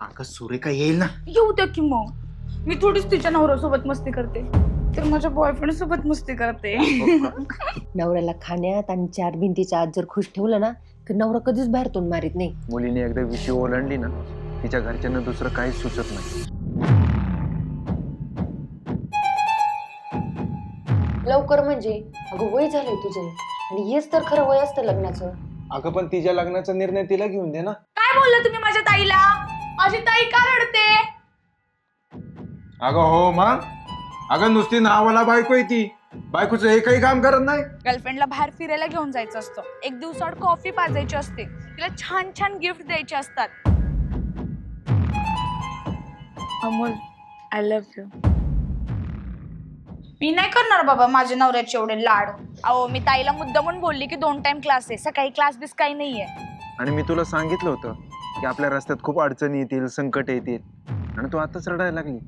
अगं सुरेखा येईल ना. येऊ द्या की मग. मी थोडीच तिच्या नवऱ्यासोबत मस्ती करते, तर माझ्या बॉयफ्रेंड सोबत मस्ती करते. नवऱ्याला खाण्यात आणि चार भिंतीच्या आत जर खुश ठेवलं ना तर नवरा कधीच बाहेर तोंड मारित नाही. मुलीने एकदा विषय ओलांडली ना तिच्या घरच्यांना दुसरं काहीच सुचत नाही. लवकर म्हणजे अगं वय झालंय तुझं आणि हेच तर खरं वय असतं लग्नाचं. अगं पण तिच्या लग्नाचा निर्णय तिला घेऊन दे ना. काय बोलला तुम्ही माझ्या ताईला? माझी ताई का रडते? अगं हो मग. अगं नुसती नावाला बायको आहे ती, बायकोचं एकही काम करत नाही. गर्लफ्रेंडला बाहेर फिरायला घेऊन जायचं असतं, एक दिवसाआड कॉफी पाजायची असते, तिला छान छान गिफ्ट द्यायचे असतात. Amol, I love you. मी नाही करणार बाबा माझ्या नवऱ्याचे एवढे लाड. अहो मी ताईला मुद्दामून बोलली की 2 टाइम क्लास आहे, सकाळी क्लास बिस काही नाहीये. आणि मी तुला सांगितलं होतं की आपल्या रस्त्यात खूप अडचणी येतील, संकट येतील, आणि तू आताच रडायला लागली.